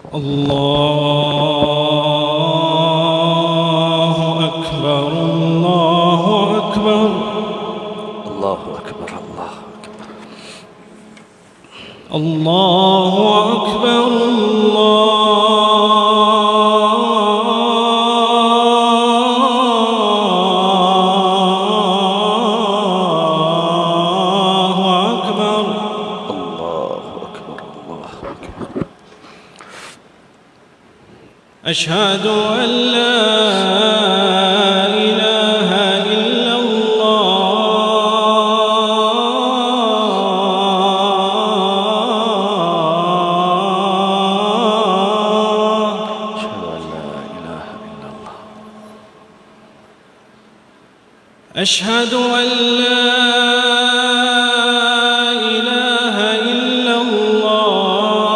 الله أكبر الله أكبر الله أكبر الله أكبر أشهد أن لا إله إلا الله أشهد أن لا إله إلا الله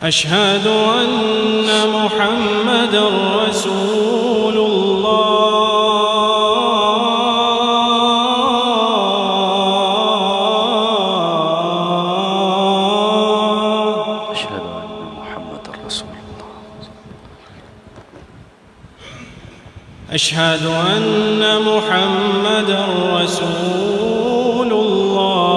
أشهد أن محمدًا رسول الله أشهد أن محمدًا رسول الله أشهد أن محمدًا رسول الله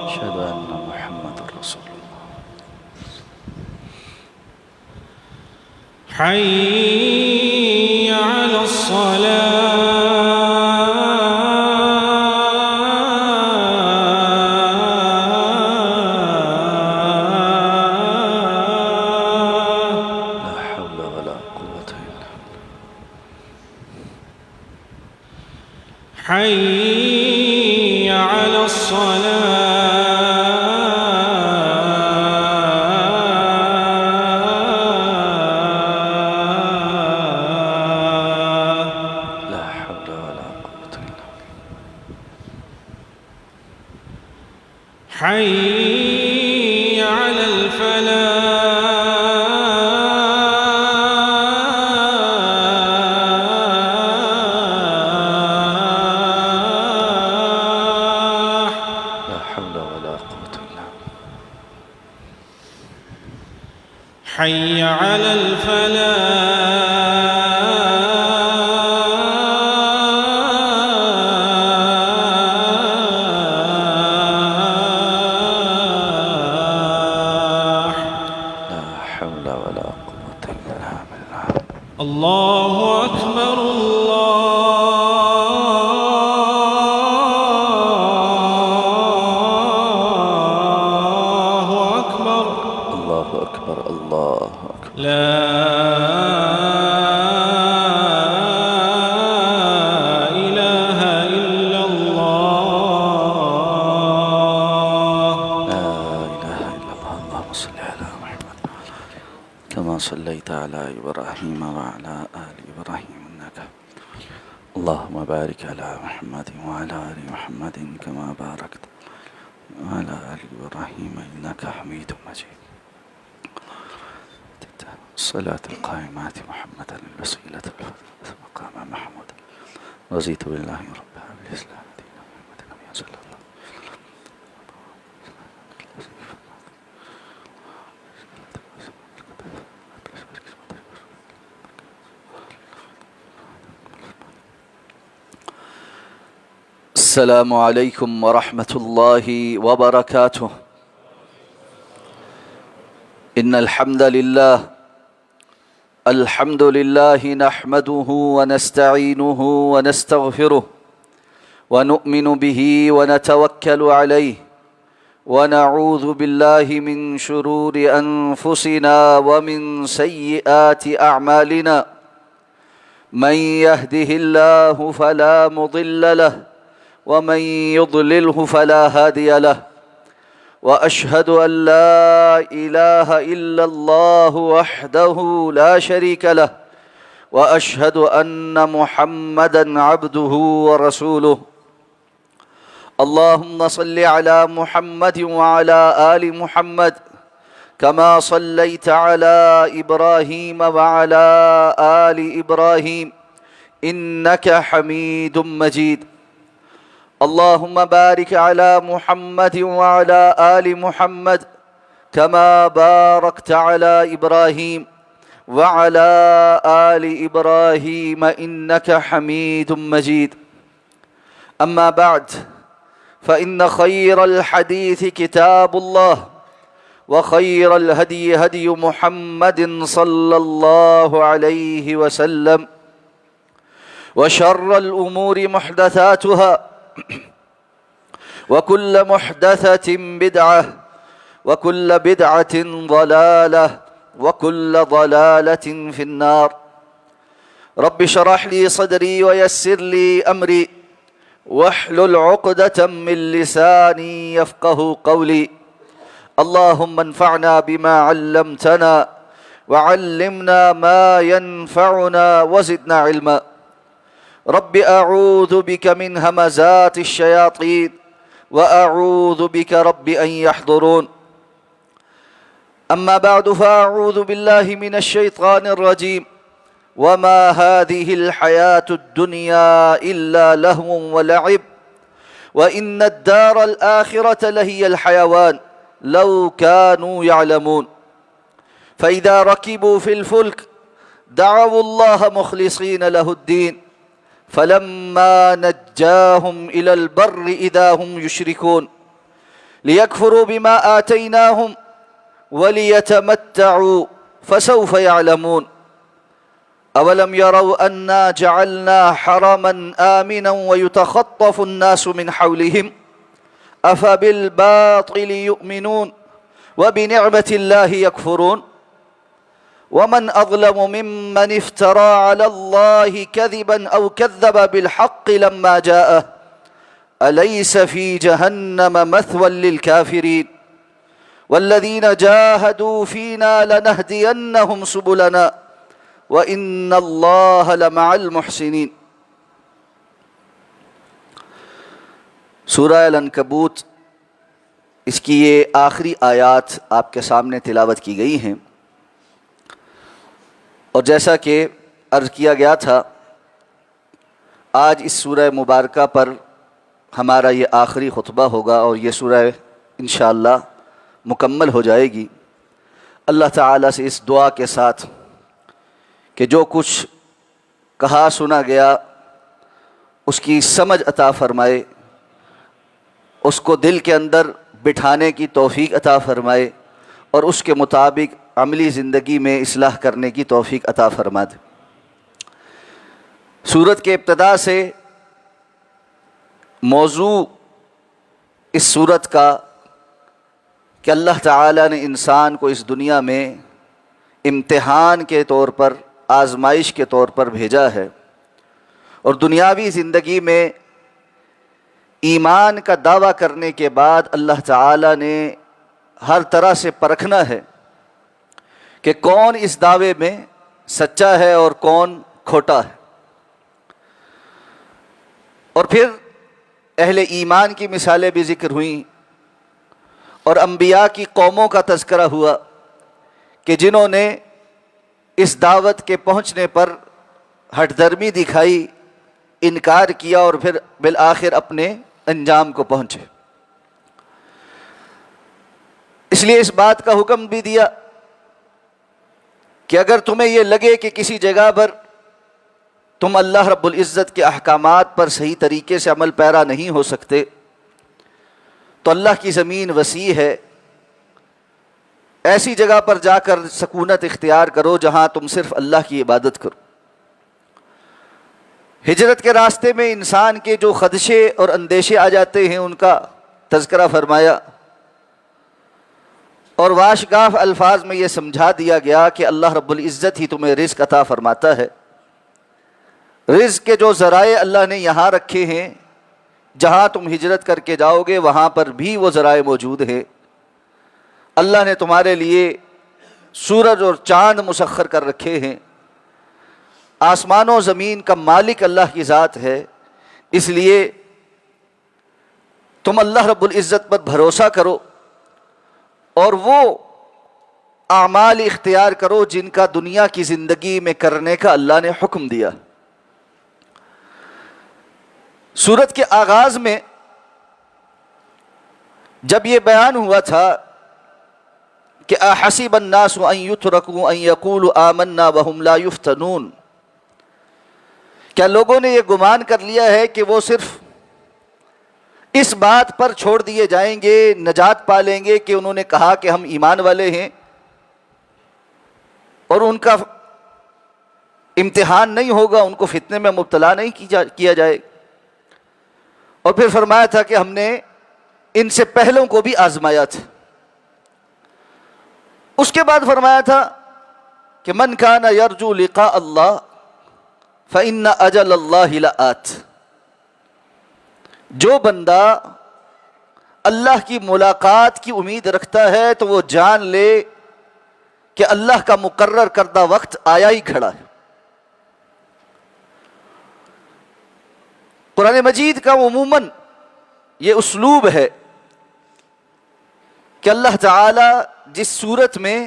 أشهد أن محمدًا رسول الله حي على الصلاة لا حول ولا قوة إلا حي على الصلاة لا حول ولا قوة إلا حي على الفلاح لا حول ولا قوة إلا حي على الفلاح لا حول ولا قوة إلا بالله الله أكبر الله أكبر الله أكبر الله أكبر لا إله إلا الله لا إله إلا الله اللهم صل على محمد كما صليت على إبراهيم وعلى آل إبراهيم إنك اللهم بارك على محمد وعلى آل محمد كما باركت وعلى آل إبراهيم إنك حميد مجيد الصلاة القائمات محمدا الوسيلة مقام محمود رضيت بالله ربا بالإسلام دينا محمد نبيا صلى الله السلام عليكم ورحمة الله وبركاته إن الحمد لله نحمده ونستعينه ونستغفره ونؤمن به ونتوكل عليه ونعوذ بالله من شرور أنفسنا ومن سيئات أعمالنا من يهده الله فلا مضل له ومن يضلله فلا هادي له وأشهد أن لا إله إلا الله وحده لا شريك له وأشهد أن محمدًا عبده ورسوله اللهم صل على محمد وعلى آل محمد كما صليت على إبراهيم وعلى آل إبراهيم إنك حميد مجيد. اللهم بارك على محمد وعلى آل محمد كما باركت على إبراهيم وعلى آل إبراهيم إنك حميد مجيد. أما بعد، فإن خير الحديث كتاب الله، وخير الهدي هدي محمد صلى الله عليه وسلم، وشر الأمور محدثاتها، وكل محدثة بدعة، وكل بدعة ضلالة، وكل ضلالة في النار. رب اشرح لي صدري ويسر لي أمري واحلل عقدة من لساني يفقه قولي. اللهم انفعنا بما علمتنا وعلمنا ما ينفعنا وزدنا علما. رب أعوذ بك من همزات الشياطين وأعوذ بك رب أن يحضرون. أما بعد، فأعوذ بالله من الشيطان الرجيم. وما هذه الحياة الدنيا إلا لهو ولعب وإن الدار الآخرة لهي الحيوان لو كانوا يعلمون. فإذا ركبوا في الفلك دعوا الله مخلصين له الدين فلما نجاهم إلى البر إذا هم يشركون ليكفروا بما آتيناهم وليتمتعوا فسوف يعلمون. أولم يروا أنا جعلنا حرما آمنا ويتخطف الناس من حولهم أفبالباطل يؤمنون وبنعمة الله يكفرون. ومن أظلم ممن افترى على الله كذبا أو كذب بالحق لما جاءه أليس في جهنم مثوى للكافرين والذين جاهدوا فينا لنهدينهم سبلنا وَإِنَّ اللَّهَ لَمَعَ الْمُحْسِنِينَ. سورہ العنکبوت، اس کی یہ آخری آیات آپ کے سامنے تلاوت کی گئی ہیں، اور جیسا کہ عرض کیا گیا تھا، آج اس سورہ مبارکہ پر ہمارا یہ آخری خطبہ ہوگا اور یہ سورہ انشاءاللہ مکمل ہو جائے گی. اللہ تعالیٰ سے اس دعا کے ساتھ کہ جو کچھ کہا سنا گیا اس کی سمجھ عطا فرمائے، اس کو دل کے اندر بٹھانے کی توفیق عطا فرمائے اور اس کے مطابق عملی زندگی میں اصلاح کرنے کی توفیق عطا فرما دے. سورت کے ابتدا سے موضوع اس سورت کا کہ اللہ تعالیٰ نے انسان کو اس دنیا میں امتحان کے طور پر، آزمائش کے طور پر بھیجا ہے، اور دنیاوی زندگی میں ایمان کا دعویٰ کرنے کے بعد اللہ تعالیٰ نے ہر طرح سے پرکھنا ہے کہ کون اس دعوے میں سچا ہے اور کون کھوٹا ہے. اور پھر اہل ایمان کی مثالیں بھی ذکر ہوئیں اور انبیاء کی قوموں کا تذکرہ ہوا کہ جنہوں نے اس دعوت کے پہنچنے پر ہٹ درمی دکھائی، انکار کیا اور پھر بالآخر اپنے انجام کو پہنچے. اس لیے اس بات کا حکم بھی دیا کہ اگر تمہیں یہ لگے کہ کسی جگہ پر تم اللہ رب العزت کے احکامات پر صحیح طریقے سے عمل پیرا نہیں ہو سکتے تو اللہ کی زمین وسیع ہے، ایسی جگہ پر جا کر سکونت اختیار کرو جہاں تم صرف اللہ کی عبادت کرو. ہجرت کے راستے میں انسان کے جو خدشے اور اندیشے آ جاتے ہیں ان کا تذکرہ فرمایا، اور واشگاف الفاظ میں یہ سمجھا دیا گیا کہ اللہ رب العزت ہی تمہیں رزق عطا فرماتا ہے. رزق کے جو ذرائع اللہ نے یہاں رکھے ہیں، جہاں تم ہجرت کر کے جاؤ گے وہاں پر بھی وہ ذرائع موجود ہیں. اللہ نے تمہارے لیے سورج اور چاند مسخر کر رکھے ہیں. آسمان و زمین کا مالک اللہ کی ذات ہے، اس لیے تم اللہ رب العزت پر بھروسہ کرو اور وہ اعمال اختیار کرو جن کا دنیا کی زندگی میں کرنے کا اللہ نے حکم دیا۔ سورت کے آغاز میں جب یہ بیان ہوا تھا کہ احسب الناس ان یترکوا ان یقولوا آمنا وهم لا یفتنون، کیا لوگوں نے یہ گمان کر لیا ہے کہ وہ صرف اس بات پر چھوڑ دیے جائیں گے، نجات پا لیں گے کہ انہوں نے کہا کہ ہم ایمان والے ہیں اور ان کا امتحان نہیں ہوگا، ان کو فتنے میں مبتلا نہیں کیا جائے؟ اور پھر فرمایا تھا کہ ہم نے ان سے پہلوں کو بھی آزمایا تھا۔ اس کے بعد فرمایا تھا کہ من کان یرجو لقاء اللہ فإن اجل اللہ لآت، جو بندہ اللہ کی ملاقات کی امید رکھتا ہے تو وہ جان لے کہ اللہ کا مقرر کردہ وقت آیا ہی کھڑا ہے۔ قرآن مجید کا عموماً یہ اسلوب ہے کہ اللہ تعالی جس صورت میں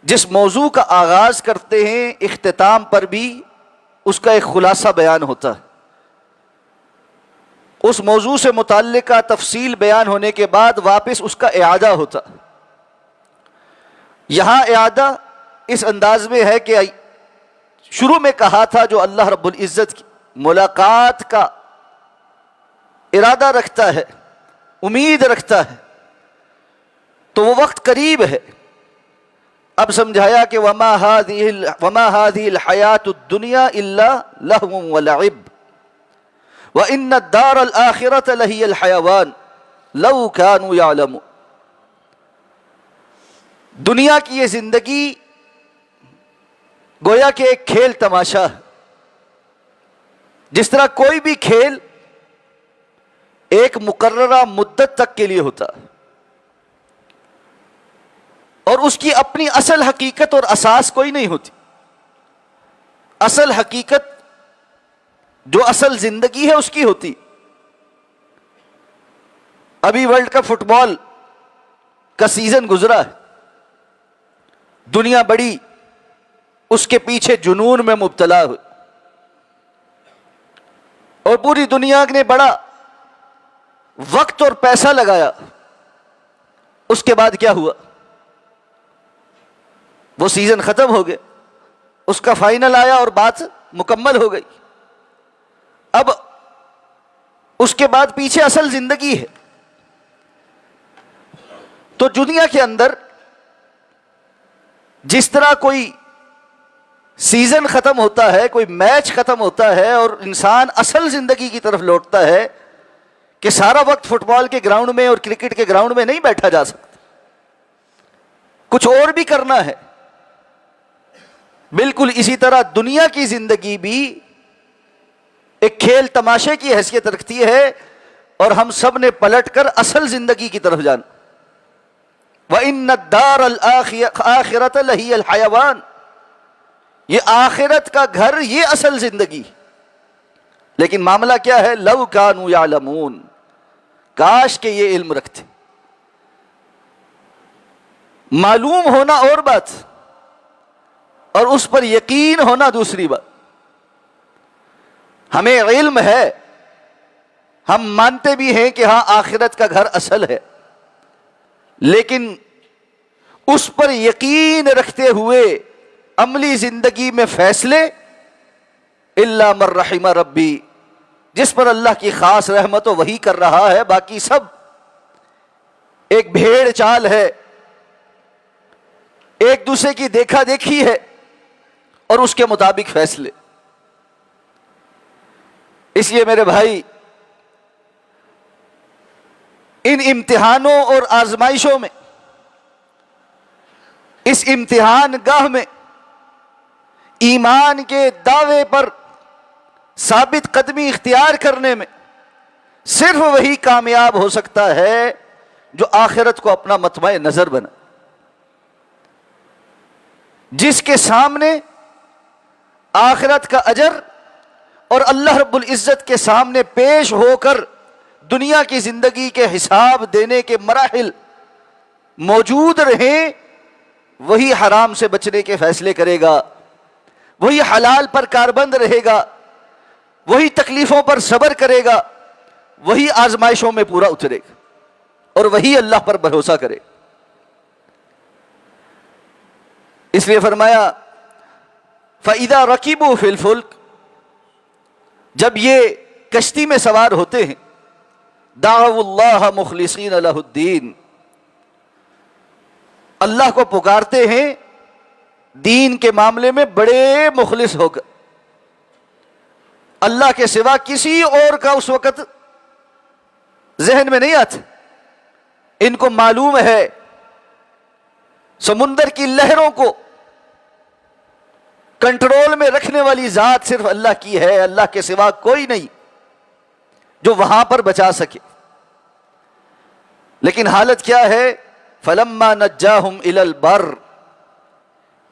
جس موضوع کا آغاز کرتے ہیں، اختتام پر بھی اس کا ایک خلاصہ بیان ہوتا ہے۔ اس موضوع سے متعلقہ تفصیل بیان ہونے کے بعد واپس اس کا اعادہ ہوتا۔ یہاں اعادہ اس انداز میں ہے کہ شروع میں کہا تھا جو اللہ رب العزت کی ملاقات کا ارادہ رکھتا ہے، امید رکھتا ہے، تو وہ وقت قریب ہے۔ اب سمجھایا کہ وما هذه الحیات الدنیا الا لهو ولعب وان الدار الاخرة لهي الحیوان لو كانوا يعلمون۔ دنیا کی یہ زندگی گویا کہ ایک کھیل تماشا ہے، جس طرح کوئی بھی کھیل ایک مقررہ مدت تک کے لیے ہوتا ہے اور اس کی اپنی اصل حقیقت اور اساس کوئی نہیں ہوتی۔ اصل حقیقت جو اصل زندگی ہے اس کی ہوتی۔ ابھی ورلڈ کپ فٹ بال کا سیزن گزرا ہے، دنیا بڑی اس کے پیچھے جنون میں مبتلا ہوئی اور پوری دنیا نے بڑا وقت اور پیسہ لگایا۔ اس کے بعد کیا ہوا؟ وہ سیزن ختم ہو گیا، اس کا فائنل آیا اور بات مکمل ہو گئی۔ اب اس کے بعد پیچھے اصل زندگی ہے۔ تو دنیا کے اندر جس طرح کوئی سیزن ختم ہوتا ہے، کوئی میچ ختم ہوتا ہے اور انسان اصل زندگی کی طرف لوٹتا ہے کہ سارا وقت فٹ بال کے گراؤنڈ میں اور کرکٹ کے گراؤنڈ میں نہیں بیٹھا جا سکتا، کچھ اور بھی کرنا ہے۔ بالکل اسی طرح دنیا کی زندگی بھی ایک کھیل تماشے کی حیثیت رکھتی ہے اور ہم سب نے پلٹ کر اصل زندگی کی طرف جانا۔ وَإِنَّ الدَّارَ الْآخِرَةَ لَهِيَ الْحَيَوَانُ، یہ آخرت کا گھر، یہ اصل زندگی۔ لیکن معاملہ کیا ہے؟ لَوْ كَانُوا يَعْلَمُونَ، کاش کہ یہ علم رکھتے۔ معلوم ہونا اور بات اور اس پر یقین ہونا دوسری بات۔ ہمیں علم ہے، ہم مانتے بھی ہیں کہ ہاں آخرت کا گھر اصل ہے، لیکن اس پر یقین رکھتے ہوئے عملی زندگی میں فیصلے الا من رحم ربی، جس پر اللہ کی خاص رحمت و وہی کر رہا ہے، باقی سب ایک بھیڑ چال ہے، ایک دوسرے کی دیکھا دیکھی ہے اور اس کے مطابق فیصلے۔ اس لیے میرے بھائی، ان امتحانوں اور آزمائشوں میں، اس امتحان گاہ میں ایمان کے دعوے پر ثابت قدمی اختیار کرنے میں صرف وہی کامیاب ہو سکتا ہے جو آخرت کو اپنا مطمع نظر بنا، جس کے سامنے آخرت کا اجر اور اللہ رب العزت کے سامنے پیش ہو کر دنیا کی زندگی کے حساب دینے کے مراحل موجود رہیں، وہی حرام سے بچنے کے فیصلے کرے گا، وہی حلال پر کاربند رہے گا، وہی تکلیفوں پر صبر کرے گا، وہی آزمائشوں میں پورا اترے گا، اور وہی اللہ پر بھروسہ کرے۔ اس لیے فرمایا فَإِذَا رَكِبُوا فِي الْفُلْكِ، جب یہ کشتی میں سوار ہوتے ہیں، دعوا اللہ مخلصین لہ الدین، اللہ کو پکارتے ہیں دین کے معاملے میں بڑے مخلص ہو کر، اللہ کے سوا کسی اور کا اس وقت ذہن میں نہیں آتا۔ ان کو معلوم ہے سمندر کی لہروں کو کنٹرول میں رکھنے والی ذات صرف اللہ کی ہے، اللہ کے سوا کوئی نہیں جو وہاں پر بچا سکے۔ لیکن حالت کیا ہے؟ فَلَمَّا نَجَّاهُمْ إِلَى الْبَرِّ،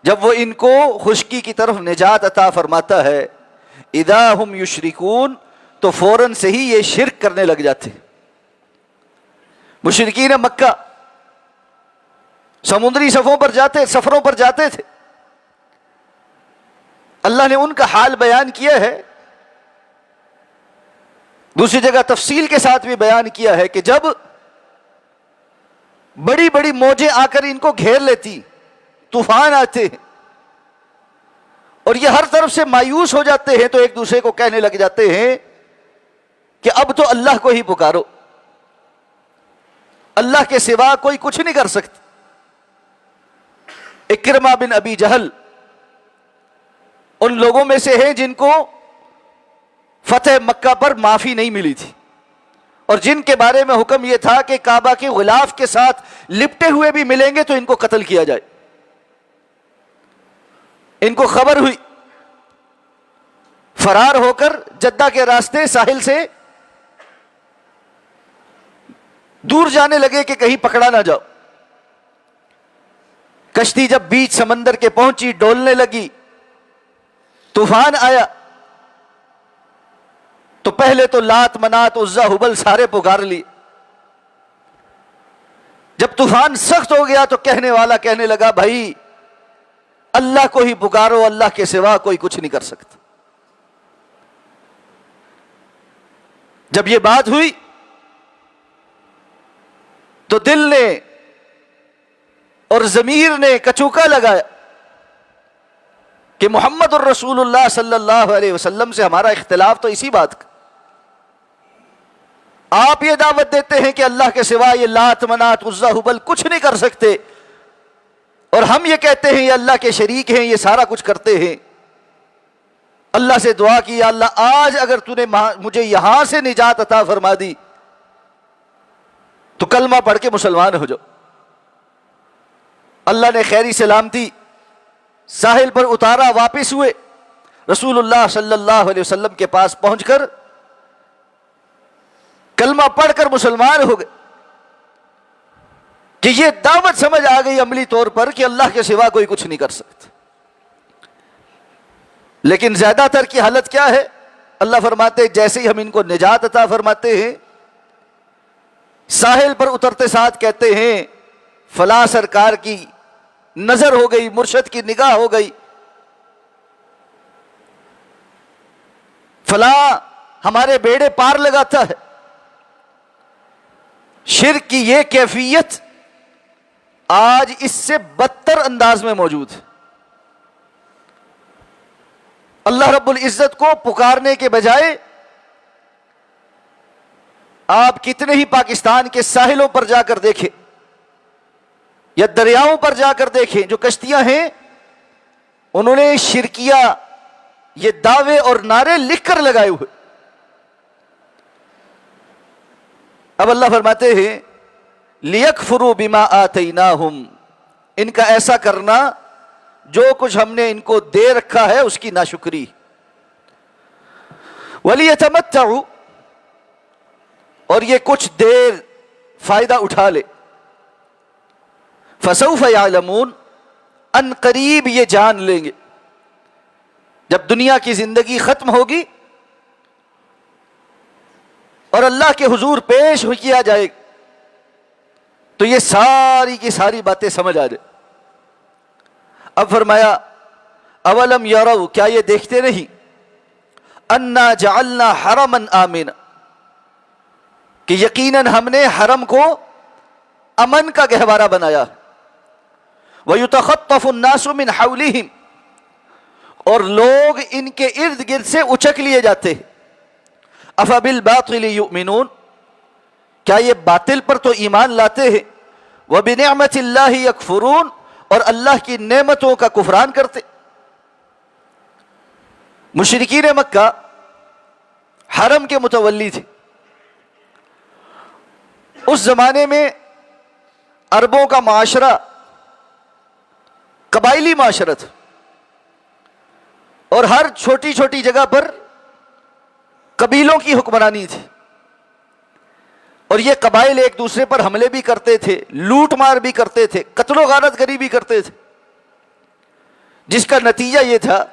جب وہ ان کو خشکی کی طرف نجات عطا فرماتا ہے، اِذَا هُمْ يُشْرِكُونَ، تو فوراً سے ہی یہ شرک کرنے لگ جاتے ہیں۔ مشرکین مکہ سمندری سفروں پر جاتے تھے، اللہ نے ان کا حال بیان کیا ہے، دوسری جگہ تفصیل کے ساتھ بھی بیان کیا ہے کہ جب بڑی بڑی موجیں آ کر ان کو گھیر لیتی، طوفان آتے ہیں اور یہ ہر طرف سے مایوس ہو جاتے ہیں، تو ایک دوسرے کو کہنے لگ جاتے ہیں کہ اب تو اللہ کو ہی پکارو، اللہ کے سوا کوئی کچھ نہیں کر سکتا۔ اکرمہ بن ابی جہل ان لوگوں میں سے ہیں جن کو فتح مکہ پر معافی نہیں ملی تھی، اور جن کے بارے میں حکم یہ تھا کہ کعبہ کے غلاف کے ساتھ لپٹے ہوئے بھی ملیں گے تو ان کو قتل کیا جائے۔ ان کو خبر ہوئی، فرار ہو کر جدہ کے راستے ساحل سے دور جانے لگے کہ کہیں پکڑا نہ جاؤ۔ کشتی جب بیچ سمندر کے پہنچی، ڈولنے لگی، طوفان آیا، تو پہلے تو لات منات عزا ہبل سارے پکار لیے۔ جب طوفان سخت ہو گیا تو کہنے والا کہنے لگا بھائی اللہ کو ہی پکارو، اللہ کے سوا کوئی کچھ نہیں کر سکتا۔ جب یہ بات ہوئی تو دل نے اور ضمیر نے کچوکا لگایا کہ محمد الرسول اللہ صلی اللہ علیہ وسلم سے ہمارا اختلاف تو اسی بات کا، آپ یہ دعوت دیتے ہیں کہ اللہ کے سوا یہ لات منات عزا ہبل کچھ نہیں کر سکتے، اور ہم یہ کہتے ہیں یہ اللہ کے شریک ہیں، یہ سارا کچھ کرتے ہیں۔ اللہ سے دعا کی یا اللہ آج اگر تو نے مجھے یہاں سے نجات عطا فرما دی تو کلمہ پڑھ کے مسلمان ہو جاؤ۔ اللہ نے خیری سلامتی ساحل پر اتارا، واپس ہوئے، رسول اللہ صلی اللہ علیہ وسلم کے پاس پہنچ کر کلمہ پڑھ کر مسلمان ہو گئے کہ یہ دعوت سمجھ آ گئی عملی طور پر کہ اللہ کے سوا کوئی کچھ نہیں کر سکتا۔ لیکن زیادہ تر کی حالت کیا ہے؟ اللہ فرماتے ہیں جیسے ہی ہم ان کو نجات عطا فرماتے ہیں، ساحل پر اترتے ساتھ کہتے ہیں فلاں سرکار کی نظر ہو گئی، مرشد کی نگاہ ہو گئی، فلاں ہمارے بیڑے پار لگاتا ہے۔ شرک کی یہ کیفیت آج اس سے بدتر انداز میں موجود ہے۔ اللہ رب العزت کو پکارنے کے بجائے آپ کتنے ہی پاکستان کے ساحلوں پر جا کر دیکھیں یا دریاؤں پر جا کر دیکھیں، جو کشتیاں ہیں انہوں نے شرکیہ یہ دعوے اور نعرے لکھ کر لگائے ہوئے۔ اب اللہ فرماتے ہیں لِيَكْفُرُوا بِمَا آتَيْنَاهُمْ، ان کا ایسا کرنا جو کچھ ہم نے ان کو دے رکھا ہے اس کی ناشکری۔ وَلِيَتَمَتَّعُوا، اور یہ کچھ دیر فائدہ اٹھا لے۔ فَسَوْفَ يَعْلَمُونَ، ان قریب یہ جان لیں گے، جب دنیا کی زندگی ختم ہوگی اور اللہ کے حضور پیش ہو کیا جائے تو یہ ساری کی ساری باتیں سمجھ آ جائے. اب فرمایا اولم یروا، کیا یہ دیکھتے نہیں، انا جعلنا حرما آمنا، کہ یقیناً ہم نے حرم کو امن کا گہوارہ بنایا. وَيُتَخَطَّفُ النَّاسُ مِنْ حَوْلِهِمْ، اور لوگ ان کے ارد گرد سے اچک لیے جاتے ہیں. أَفَبِالْبَاطِلِ يُؤْمِنُونَ، کیا یہ باطل پر تو ایمان لاتے ہیں. وَبِنِعْمَةِ اللَّهِ يَكْفُرُونَ، اور اللہ کی نعمتوں کا کفران کرتے. مشرکین مکہ حرم کے متولی تھے. اس زمانے میں عربوں کا معاشرہ قبائلی معاشرہ تھا، اور ہر چھوٹی چھوٹی جگہ پر قبیلوں کی حکمرانی تھی. اور یہ قبائل ایک دوسرے پر حملے بھی کرتے تھے، لوٹ مار بھی کرتے تھے، قتل و غارت گری بھی کرتے تھے، جس کا نتیجہ یہ تھا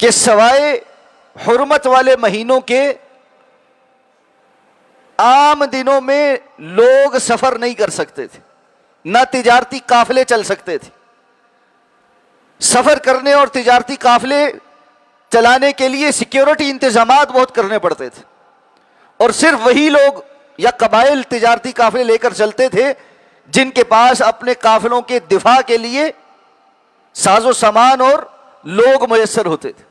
کہ سوائے حرمت والے مہینوں کے عام دنوں میں لوگ سفر نہیں کر سکتے تھے، نہ تجارتی قافلے چل سکتے تھے. سفر کرنے اور تجارتی قافلے چلانے کے لیے سیکیورٹی انتظامات بہت کرنے پڑتے تھے، اور صرف وہی لوگ یا قبائل تجارتی قافلے لے کر چلتے تھے جن کے پاس اپنے قافلوں کے دفاع کے لیے ساز و سامان اور لوگ میسر ہوتے تھے.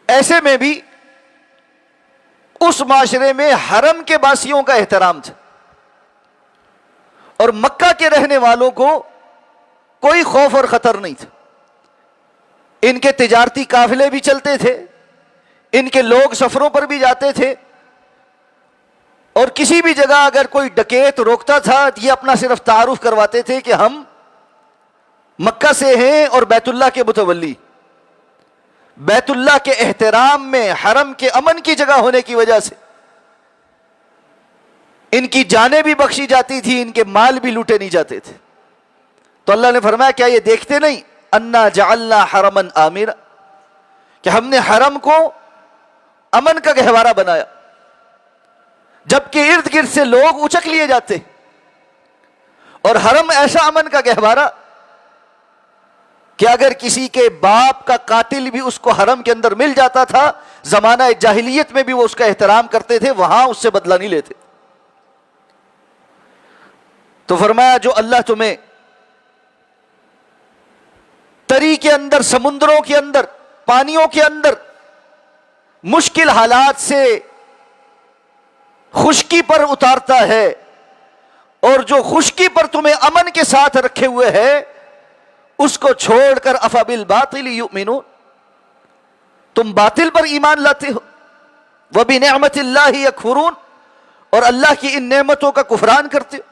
ایسے میں بھی اس معاشرے میں حرم کے باسیوں کا احترام تھا، اور مکہ کے رہنے والوں کو کوئی خوف اور خطر نہیں تھا. ان کے تجارتی قافلے بھی چلتے تھے، ان کے لوگ سفروں پر بھی جاتے تھے، اور کسی بھی جگہ اگر کوئی ڈکیت روکتا تھا یہ اپنا صرف تعارف کرواتے تھے کہ ہم مکہ سے ہیں اور بیت اللہ کے متولی. بیت اللہ کے احترام میں، حرم کے امن کی جگہ ہونے کی وجہ سے ان کی جانیں بھی بخشی جاتی تھی، ان کے مال بھی لوٹے نہیں جاتے تھے. تو اللہ نے فرمایا کیا یہ دیکھتے نہیں، انا جعلنا حرما آمنا، کہ ہم نے حرم کو امن کا گہوارہ بنایا، جبکہ ارد گرد سے لوگ اچک لیے جاتے. اور حرم ایسا امن کا گہوارہ کہ اگر کسی کے باپ کا قاتل بھی اس کو حرم کے اندر مل جاتا تھا، زمانہ جاہلیت میں بھی وہ اس کا احترام کرتے تھے، وہاں اس سے بدلہ نہیں لیتے. تو فرمایا جو اللہ تمہیں تری کے اندر، سمندروں کے اندر، پانیوں کے اندر مشکل حالات سے خشکی پر اتارتا ہے، اور جو خشکی پر تمہیں امن کے ساتھ رکھے ہوئے ہے اس کو چھوڑ کر افبالباطل یؤمنون، تم باطل پر ایمان لاتے ہو. وبنعمت اللہ یکفرون، اور اللہ کی ان نعمتوں کا کفران کرتے ہو.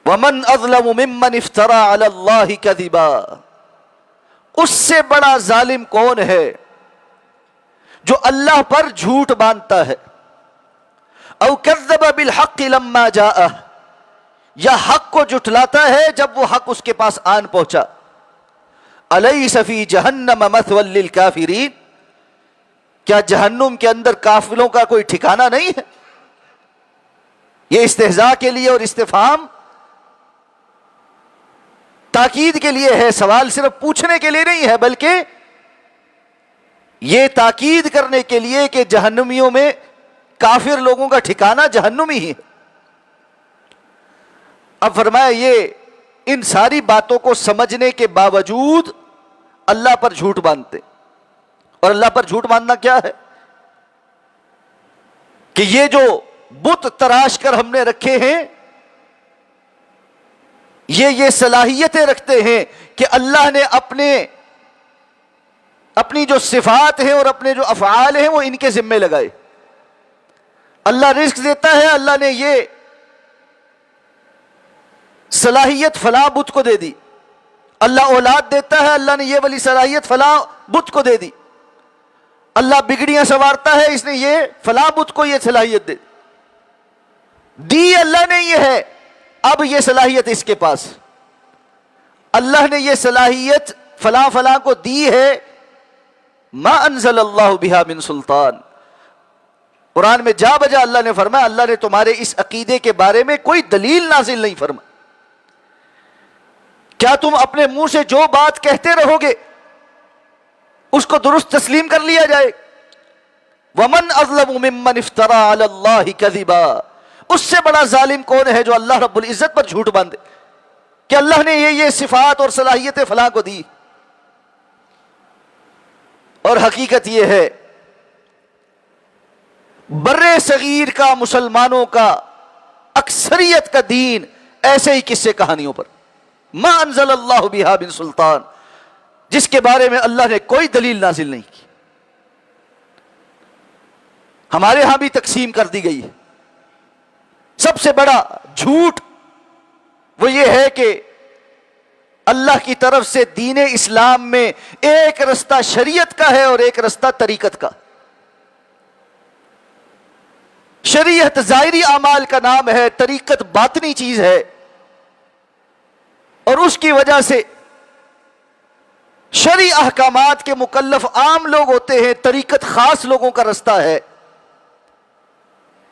ومن اظلم ممن افترى علی اللہ کذبا، اس سے بڑا ظالم کون ہے جو اللہ پر جھوٹ باندھتا ہے. او کذب بالحق لما جاءہ، یا حق کو جھٹلاتا ہے جب وہ حق اس کے پاس آن پہنچا. الیس فی جہنم مثوی للکافرین، کیا جہنم کے اندر کافروں کا کوئی ٹھکانہ نہیں ہے؟ یہ استہزاء کے لیے اور استفہام تاکید کے لیے ہے، سوال صرف پوچھنے کے لیے نہیں ہے، بلکہ یہ تاکید کرنے کے لیے کہ جہنمیوں میں کافر لوگوں کا ٹھکانہ جہنم ہی ہے. اب فرمایا یہ ان ساری باتوں کو سمجھنے کے باوجود اللہ پر جھوٹ باندھتے. اور اللہ پر جھوٹ باندھنا کیا ہے؟ کہ یہ جو بت تراش کر ہم نے رکھے ہیں یہ صلاحیتیں رکھتے ہیں کہ اللہ نے اپنی جو صفات ہیں اور اپنے جو افعال ہیں وہ ان کے ذمے لگائے. اللہ رزق دیتا ہے، اللہ نے یہ صلاحیت فلاں بت کو دے دی. اللہ اولاد دیتا ہے، اللہ نے یہ والی صلاحیت فلاں بت کو دے دی. اللہ بگڑیاں سنوارتا ہے، اس نے یہ فلاں بت کو یہ صلاحیت دی اللہ نے یہ ہے، اب یہ صلاحیت اس کے پاس. اللہ نے یہ صلاحیت فلاں فلاں کو دی ہے، ما انزل اللہ بہا من سلطان. قرآن میں جا بجا اللہ نے فرمایا اللہ نے تمہارے اس عقیدے کے بارے میں کوئی دلیل نازل نہیں فرمائی. کیا تم اپنے منہ سے جو بات کہتے رہو گے اس کو درست تسلیم کر لیا جائے؟ ومن اظلم ممن افترى علی اللہ کذبا. اس سے بڑا ظالم کون ہے جو اللہ رب العزت پر جھوٹ باندھے کہ اللہ نے یہ صفات اور صلاحیتیں فلاں کو دی. اور حقیقت یہ ہے بر صغیر کا مسلمانوں کا اکثریت کا دین ایسے ہی قصے کہانیوں پر، ما انزل اللہ بہا من سلطان، جس کے بارے میں اللہ نے کوئی دلیل نازل نہیں کی. ہمارے ہاں بھی تقسیم کر دی گئی ہے. سب سے بڑا جھوٹ وہ یہ ہے کہ اللہ کی طرف سے دین اسلام میں ایک رستہ شریعت کا ہے اور ایک رستہ طریقت کا. شریعت ظاہری اعمال کا نام ہے، طریقت باطنی چیز ہے، اور اس کی وجہ سے شرعی احکامات کے مکلف عام لوگ ہوتے ہیں، طریقت خاص لوگوں کا رستہ ہے.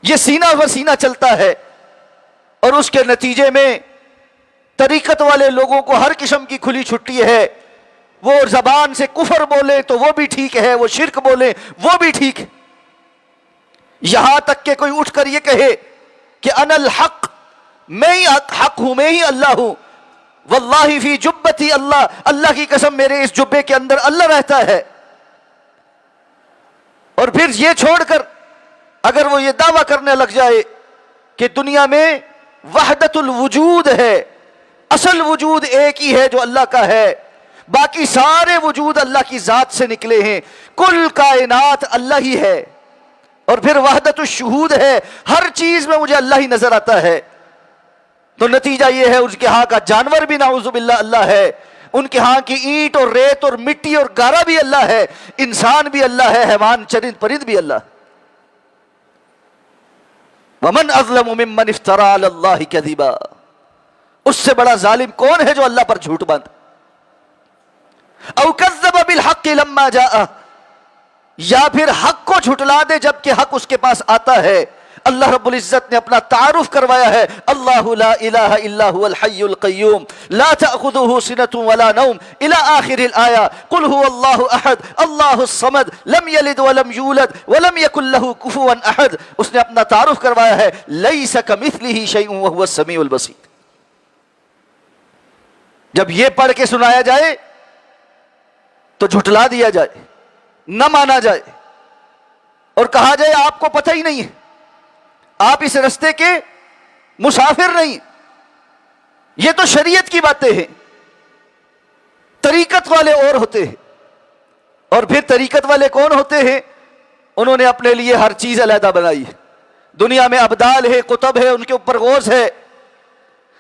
یہ سینہ و سینہ چلتا ہے اور اس کے نتیجے میں طریقت والے لوگوں کو ہر قسم کی کھلی چھٹی ہے. وہ زبان سے کفر بولے تو وہ بھی ٹھیک ہے، وہ شرک بولے وہ بھی ٹھیک ہے. یہاں تک کہ کوئی اٹھ کر یہ کہے کہ انا الحق، میں ہی حق ہوں، میں ہی اللہ ہوں، واللہ فی جبتی اللہ، اللہ کی قسم میرے اس جبے کے اندر اللہ رہتا ہے. اور پھر یہ چھوڑ کر اگر وہ یہ دعویٰ کرنے لگ جائے کہ دنیا میں وحدت الوجود ہے، اصل وجود ایک ہی ہے جو اللہ کا ہے، باقی سارے وجود اللہ کی ذات سے نکلے ہیں، کل کائنات اللہ ہی ہے، اور پھر وحدت الشہود ہے، ہر چیز میں مجھے اللہ ہی نظر آتا ہے، تو نتیجہ یہ ہے اس کے ہاں کا جانور بھی نعوذ باللہ اللہ ہے، ان کے ہاں کی اینٹ اور ریت اور مٹی اور گارا بھی اللہ ہے، انسان بھی اللہ ہے، حیوان چرند پرند بھی اللہ. ومن اظلم ممن افترى علی اللہ کذبا. اس سے بڑا ظالم کون ہے جو اللہ پر جھوٹ باندھے. او کذب بالحق لما جاء، یا پھر حق کو جھٹلا دے جبکہ حق اس کے پاس آتا ہے. اللہ رب العزت نے اپنا تعارف کروایا ہے، اللہ لا الہ الا هو الحی القیوم لا تأخذه سنة ولا نوم الى آخر الآیہ. قل هو اللہ احد اللہ الصمد لم یلد ولم یولد ولم یکن له کفوا احد. اس نے اپنا تعارف کروایا ہے، لیس کمثلہ شیء وهو السمیع البصیر. جب یہ پڑھ کے سنایا جائے تو جھٹلا دیا جائے، نہ مانا جائے اور کہا جائے آپ کو پتہ ہی نہیں ہے، آپ اس رستے کے مسافر نہیں. یہ تو شریعت کی باتیں ہیں. طریقت والے اور ہوتے ہیں، اور پھر طریقت والے کون ہوتے ہیں؟ انہوں نے اپنے لیے ہر چیز علیحدہ بنائی ہے. دنیا میں ابدال ہے، قطب ہے، ان کے اوپر غوث ہے،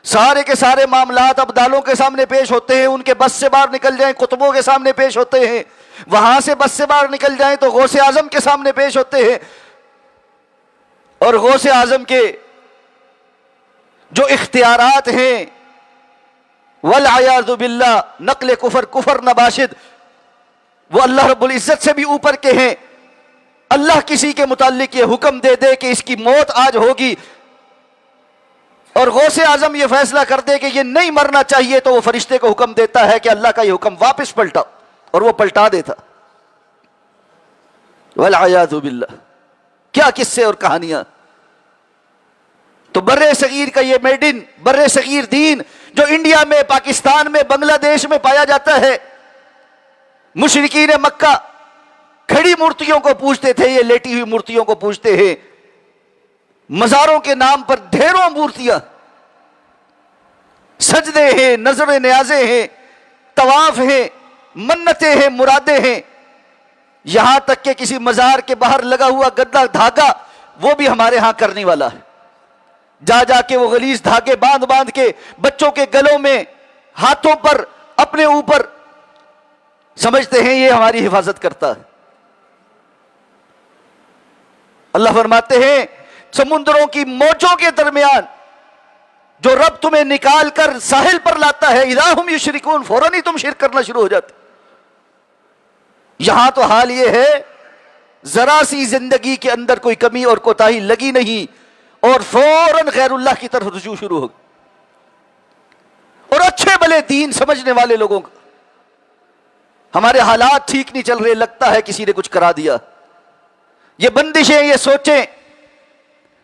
سارے کے سارے معاملات ابدالوں کے سامنے پیش ہوتے ہیں. ان کے بس سے باہر نکل جائیں قطبوں کے سامنے پیش ہوتے ہیں، وہاں سے بس سے باہر نکل جائیں تو غوث اعظم کے سامنے پیش ہوتے ہیں. اور غوث اعظم کے جو اختیارات ہیں والعیاذ باللہ نقل کفر نباشد، وہ اللہ رب العزت سے بھی اوپر کے ہیں. اللہ کسی کے متعلق یہ حکم دے دے کہ اس کی موت آج ہوگی، اور غوث اعظم یہ فیصلہ کر دے کہ یہ نہیں مرنا چاہیے، تو وہ فرشتے کو حکم دیتا ہے کہ اللہ کا یہ حکم واپس پلٹا، اور وہ پلٹا دیتا. والعیاذ باللہ کیا قصے اور کہانیاں. تو بر صغیر کا یہ میڈن بر صغیر دین جو انڈیا میں، پاکستان میں، بنگلہ دیش میں پایا جاتا ہے. مشرکین مکہ کھڑی مورتیوں کو پوجتے تھے، یہ لیٹی ہوئی مورتیوں کو پوجتے ہیں. مزاروں کے نام پر ڈھیروں مورتیاں، سجدے ہیں، نظر نیازیں ہیں، طواف ہیں، منتیں ہیں، مرادیں ہیں. یہاں تک کہ کسی مزار کے باہر لگا ہوا گدا دھاگا وہ بھی ہمارے ہاں کرنے والا ہے. جا جا کے وہ غلیظ دھاگے باندھ باندھ کے بچوں کے گلوں میں، ہاتھوں پر، اپنے اوپر، سمجھتے ہیں یہ ہماری حفاظت کرتا ہے. اللہ فرماتے ہیں سمندروں کی موجوں کے درمیان جو رب تمہیں نکال کر ساحل پر لاتا ہے، اذا ہم یشرکون، فوراً ہی تم شرک کرنا شروع ہو جاتے. یہاں تو حال یہ ہے ذرا سی زندگی کے اندر کوئی کمی اور کوتاہی لگی نہیں اور فوراً غیر اللہ کی طرف رجوع شروع ہو گئی. اور اچھے بھلے دین سمجھنے والے لوگوں کا ہمارے حالات ٹھیک نہیں چل رہے، لگتا ہے کسی نے کچھ کرا دیا. یہ بندشیں، یہ سوچیں،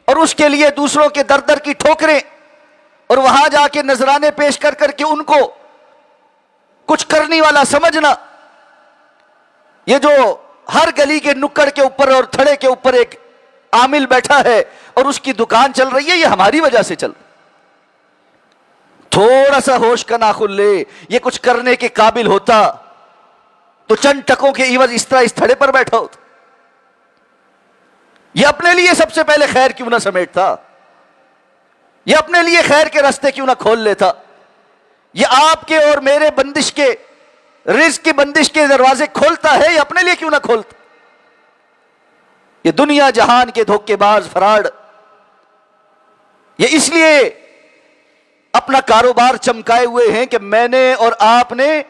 اور اس کے لیے دوسروں کے در در کی ٹھوکریں، اور وہاں جا کے نذرانے پیش کر کر کے ان کو کچھ کرنے والا سمجھنا. یہ جو ہر گلی کے نکڑ کے اوپر اور تھڑے کے اوپر ایک عامل بیٹھا ہے اور اس کی دکان چل رہی ہے، یہ ہماری وجہ سے چل. تھوڑا سا ہوش کا ناخن لے، یہ کچھ کرنے کے قابل ہوتا تو چند ٹکوں کے عوض اس طرح اس تھڑے پر بیٹھا ہوتا. یہ اپنے لیے سب سے پہلے خیر کیوں نہ سمیٹتا؟ یہ اپنے لیے خیر کے راستے کیوں نہ کھول لیتا؟ یہ آپ کے اور میرے بندش کے، رزق کی بندش کے دروازے کھولتا ہے، یہ اپنے لیے کیوں نہ کھولتا؟ یہ دنیا جہان کے دھوکے باز فراڈ یہ اس لیے اپنا کاروبار چمکائے ہوئے ہیں کہ میں نے اور آپ نے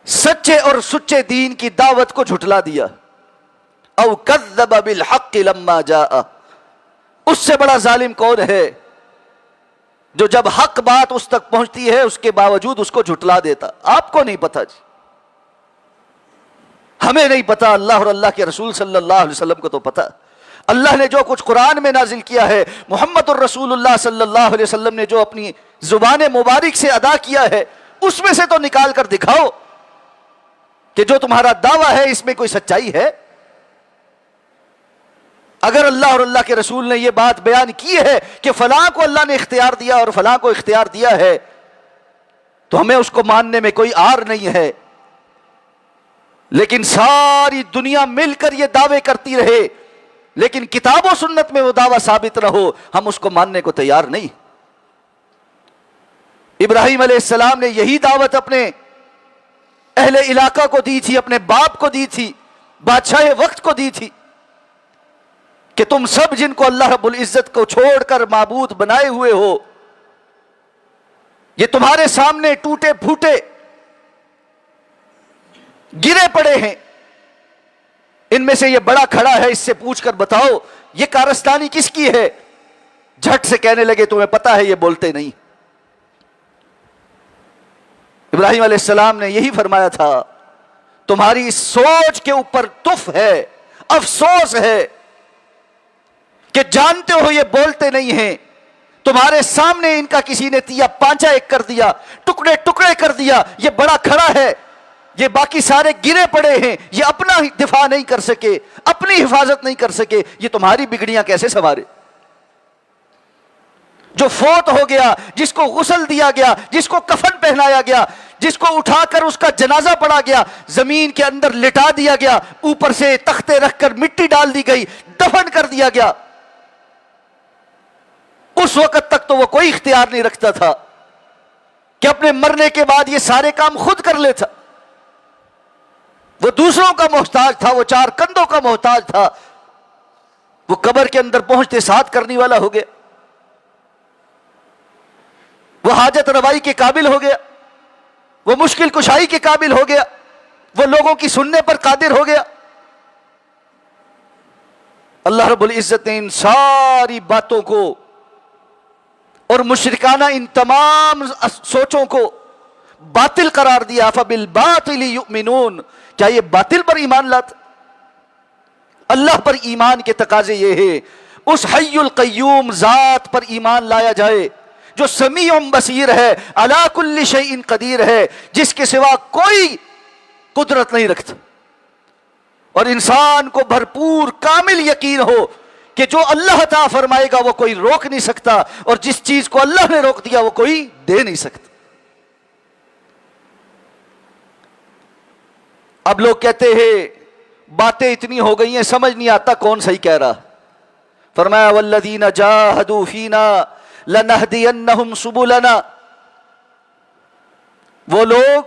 سچے اور سچے دین کی دعوت کو جھٹلا دیا. او کذب بالحق لما جاء. اس سے بڑا ظالم کون ہے جو جب حق بات اس تک پہنچتی ہے اس کے باوجود اس کو جھٹلا دیتا؟ آپ کو نہیں پتا جی، ہمیں نہیں پتا، اللہ اور اللہ کے رسول صلی اللہ علیہ وسلم کو تو پتا. اللہ نے جو کچھ قرآن میں نازل کیا ہے، محمد الرسول اللہ صلی اللہ علیہ وسلم نے جو اپنی زبان مبارک سے ادا کیا ہے، اس میں سے تو نکال کر دکھاؤ کہ جو تمہارا دعویٰ ہے اس میں کوئی سچائی ہے. اگر اللہ اور اللہ کے رسول نے یہ بات بیان کی ہے کہ فلاں کو اللہ نے اختیار دیا اور فلاں کو اختیار دیا ہے تو ہمیں اس کو ماننے میں کوئی عار نہیں ہے. لیکن ساری دنیا مل کر یہ دعوے کرتی رہے لیکن کتاب و سنت میں وہ دعویٰ ثابت نہ ہو، ہم اس کو ماننے کو تیار نہیں. ابراہیم علیہ السلام نے یہی دعوت اپنے اہل علاقہ کو دی تھی، اپنے باپ کو دی تھی، بادشاہ وقت کو دی تھی کہ تم سب جن کو اللہ رب العزت کو چھوڑ کر معبود بنائے ہوئے ہو، یہ تمہارے سامنے ٹوٹے پھوٹے گرے پڑے ہیں، ان میں سے یہ بڑا کھڑا ہے، اس سے پوچھ کر بتاؤ یہ کارستانی کس کی ہے؟ جھٹ سے کہنے لگے تمہیں پتا ہے، یہ بولتے نہیں. ابراہیم علیہ السلام نے یہی فرمایا تھا تمہاری اس سوچ کے اوپر تف ہے، افسوس ہے کہ جانتے ہو یہ بولتے نہیں ہیں، تمہارے سامنے ان کا کسی نے تیا پانچا ایک کر دیا، ٹکڑے ٹکڑے کر دیا، یہ بڑا کھڑا ہے، یہ باقی سارے گرے پڑے ہیں، یہ اپنا دفاع نہیں کر سکے، اپنی حفاظت نہیں کر سکے، یہ تمہاری بگڑیاں کیسے سنوارے؟ جو فوت ہو گیا، جس کو غسل دیا گیا، جس کو کفن پہنایا گیا، جس کو اٹھا کر اس کا جنازہ پڑا گیا، زمین کے اندر لٹا دیا گیا، اوپر سے تختے رکھ کر مٹی ڈال دی گئی، دفن کر دیا گیا، اس وقت تک تو وہ کوئی اختیار نہیں رکھتا تھا کہ اپنے مرنے کے بعد یہ سارے کام خود کر لیتا. وہ دوسروں کا محتاج تھا، وہ چار کندھوں کا محتاج تھا، وہ قبر کے اندر پہنچتے ساتھ کرنے والا ہو گیا، وہ حاجت روائی کے قابل ہو گیا، وہ مشکل کشائی کے قابل ہو گیا، وہ لوگوں کی سننے پر قادر ہو گیا. اللہ رب العزت نے ان ساری باتوں کو اور مشرکانہ ان تمام سوچوں کو باطل قرار دیا. فَبِالْبَاطِلِ يُؤْمِنُونَ. کیا یہ باطل پر ایمان لاتا؟ اللہ پر ایمان کے تقاضے یہ ہے اس حی القیوم ذات پر ایمان لایا جائے جو سمیع بصیر ہے، علی کل شیء قدیر ہے، جس کے سوا کوئی قدرت نہیں رکھتا، اور انسان کو بھرپور کامل یقین ہو کہ جو اللہ عطا فرمائے گا وہ کوئی روک نہیں سکتا، اور جس چیز کو اللہ نے روک دیا وہ کوئی دے نہیں سکتا. اب لوگ کہتے ہیں باتیں اتنی ہو گئی ہیں سمجھ نہیں آتا کون صحیح کہہ رہا. فرمایا والذین جاہدوا فینا لنہدینہم سبلنا. وہ لوگ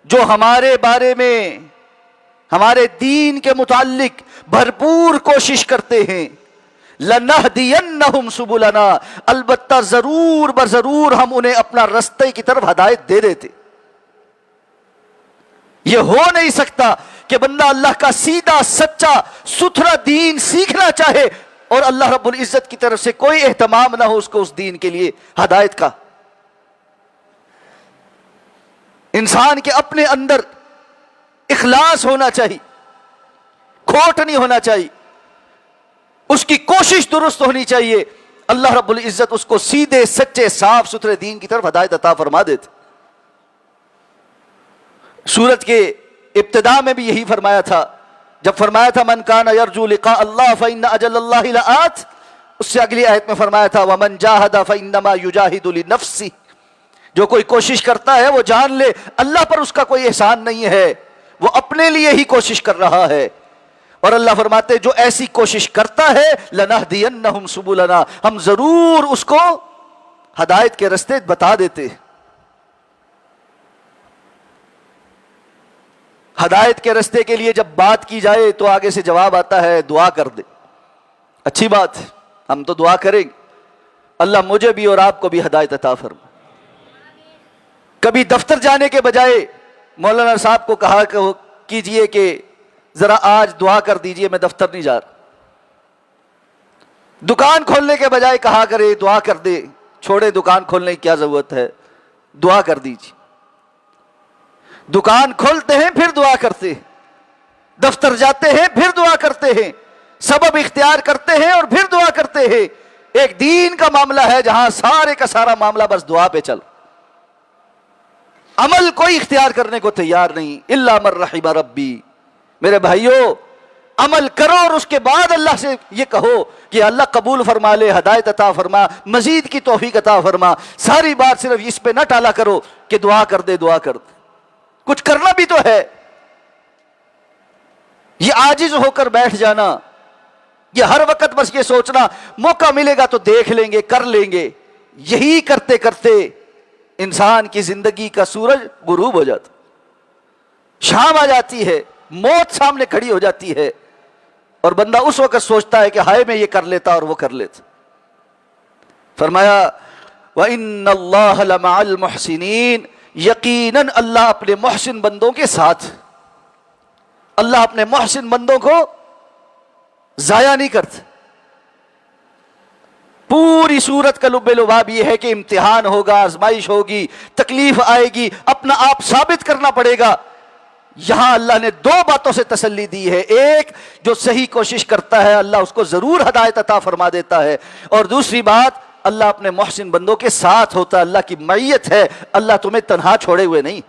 جو ہمارے بارے میں ہمارے دین کے متعلق بھرپور کوشش کرتے ہیں، لنہدینہم سبلنا، البتہ ضرور بضرور ہم انہیں اپنا رستے کی طرف ہدایت دے دیتے. یہ ہو نہیں سکتا کہ بندہ اللہ کا سیدھا سچا ستھرا دین سیکھنا چاہے اور اللہ رب العزت کی طرف سے کوئی اہتمام نہ ہو اس کو اس دین کے لیے ہدایت کا۔ انسان کے اپنے اندر اخلاص ہونا چاہیے، کھوٹ نہیں ہونا چاہیے، اس کی کوشش درست ہونی چاہیے، اللہ رب العزت اس کو سیدھے سچے صاف ستھرے دین کی طرف ہدایت عطا فرما دیتے۔ سورت کے ابتدا میں بھی یہی فرمایا تھا، جب فرمایا تھا من کان یرجو لقاء اللہ فإن اجل اللہ لآت، اس سے اگلی آیت میں فرمایا تھا ومن جاہد فإنما یجاہد لنفسہ، جو کوئی کوشش کرتا ہے وہ جان لے اللہ پر اس کا کوئی احسان نہیں ہے، وہ اپنے لیے ہی کوشش کر رہا ہے۔ اور اللہ فرماتے جو ایسی کوشش کرتا ہے لنہدینہم سبلنا، ہم ضرور اس کو ہدایت کے راستے بتا دیتے۔ ہدایت کے راستے کے لیے جب بات کی جائے تو آگے سے جواب آتا ہے دعا کر دے، اچھی بات، ہم تو دعا کریں گے اللہ مجھے بھی اور آپ کو بھی ہدایت عطا فرمائے۔ کبھی دفتر جانے کے بجائے مولانا صاحب کو کہا کیجئے کہ ذرا آج دعا کر دیجئے میں دفتر نہیں جا رہا۔ دکان کھولنے کے بجائے کہا کرے دعا کر دے، چھوڑے دکان کھولنے کی کیا ضرورت ہے، دعا کر دیجئے۔ دکان کھولتے ہیں پھر دعا کرتے ہیں، دفتر جاتے ہیں پھر دعا کرتے ہیں، سبب اختیار کرتے ہیں اور پھر دعا کرتے ہیں۔ ایک دین کا معاملہ ہے جہاں سارے کا سارا معاملہ بس دعا پہ چل، عمل کوئی اختیار کرنے کو تیار نہیں، الا من رحم ربی۔ میرے بھائیو عمل کرو اور اس کے بعد اللہ سے یہ کہو کہ اللہ قبول فرما لے، ہدایت عطا فرما، مزید کی توفیق عطا فرما۔ ساری بات صرف اس پہ نہ ٹالا کرو کہ دعا کر دے دعا کر دے، کچھ کرنا بھی تو ہے۔ یہ عاجز ہو کر بیٹھ جانا، یہ ہر وقت بس یہ سوچنا موقع ملے گا تو دیکھ لیں گے کر لیں گے، یہی کرتے کرتے انسان کی زندگی کا سورج غروب ہو جاتا، شام آ جاتی ہے، موت سامنے کھڑی ہو جاتی ہے اور بندہ اس وقت سوچتا ہے کہ ہائے میں یہ کر لیتا اور وہ کر لیتا۔ فرمایا وَإِنَّ اللَّهَ لَمَعَ الْمُحْسِنِينَ، یقیناً اللہ اپنے محسن بندوں کے ساتھ، اللہ اپنے محسن بندوں کو ضائع نہیں کرتا۔ پوری صورت کا لب لباب یہ ہے کہ امتحان ہوگا، آزمائش ہوگی، تکلیف آئے گی، اپنا آپ ثابت کرنا پڑے گا۔ یہاں اللہ نے دو باتوں سے تسلی دی ہے، ایک جو صحیح کوشش کرتا ہے اللہ اس کو ضرور ہدایت عطا فرما دیتا ہے، اور دوسری بات اللہ اپنے محسن بندوں کے ساتھ ہوتا ہے، اللہ کی معیت ہے، اللہ تمہیں تنہا چھوڑے ہوئے نہیں۔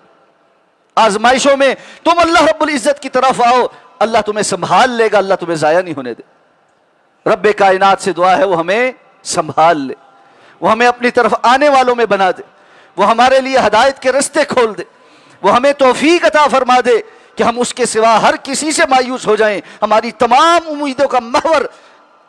آزمائشوں میں تم اللہ رب العزت کی طرف آؤ، اللہ تمہیں سنبھال لے گا، اللہ تمہیں ضائع نہیں ہونے دے۔ رب کائنات سے دعا ہے وہ ہمیں سنبھال لے، وہ ہمیں اپنی طرف آنے والوں میں بنا دے، وہ ہمارے لیے ہدایت کے رستے کھول دے، وہ ہمیں توفیق عطا فرما دے کہ ہم اس کے سوا ہر کسی سے مایوس ہو جائیں، ہماری تمام امیدوں کا محور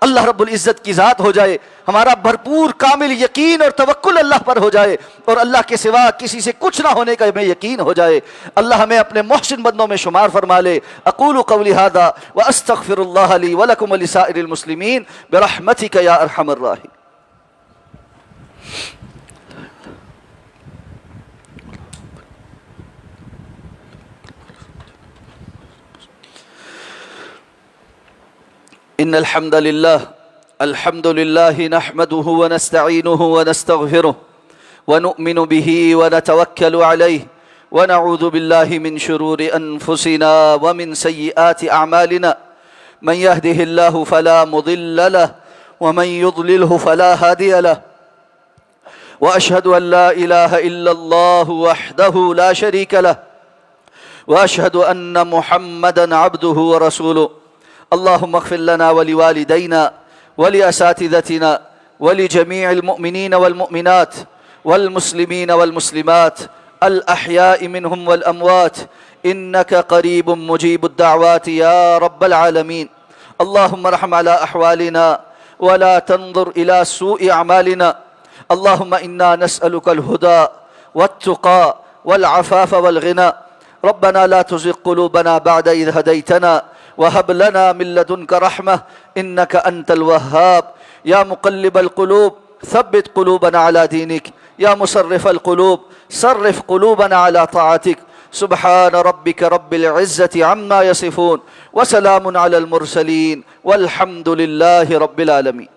اللہ رب العزت کی ذات ہو جائے، ہمارا بھرپور کامل یقین اور توکل اللہ پر ہو جائے، اور اللہ کے سوا کسی سے کچھ نہ ہونے کا ہمیں یقین ہو جائے۔ اللہ ہمیں اپنے محسن بندوں میں شمار فرما لے۔ اقول قولی ھذا واستغفر اللہ لی ولکم ولسائر المسلمین برحمتک یا ارحم الراحمین۔ ان الحمد لله نحمده ونستعينه ونستغفره ونؤمن به ونتوكل عليه ونعوذ بالله من شرور انفسنا ومن سيئات اعمالنا، من يهده الله فلا مضل له ومن يضلله فلا هادي له، واشهد ان لا اله الا الله وحده لا شريك له، واشهد ان محمدا عبده ورسوله۔ اللهم اغفر لنا ولوالدينا ولأساتذتنا ولجميع المؤمنين والمؤمنات والمسلمين والمسلمات الأحياء منهم والأموات، إنك قريب مجيب الدعوات يا رب العالمين۔ اللهم ارحم على أحوالنا ولا تنظر إلى سوء أعمالنا، اللهم إنا نسألك الهدى والتقى والعفاف والغنى، ربنا لا تزغ قلوبنا بعد إذ هديتنا وهب لنا من لدنك رحمة إنك أنت الوهاب، يا مقلب القلوب ثبت قلوبنا على دينك، يا مصرف القلوب صرف قلوبنا على طاعتك، سبحان ربک رب العزة عما یصفون وسلام علی المرسلین والحمد للہ رب العالمین.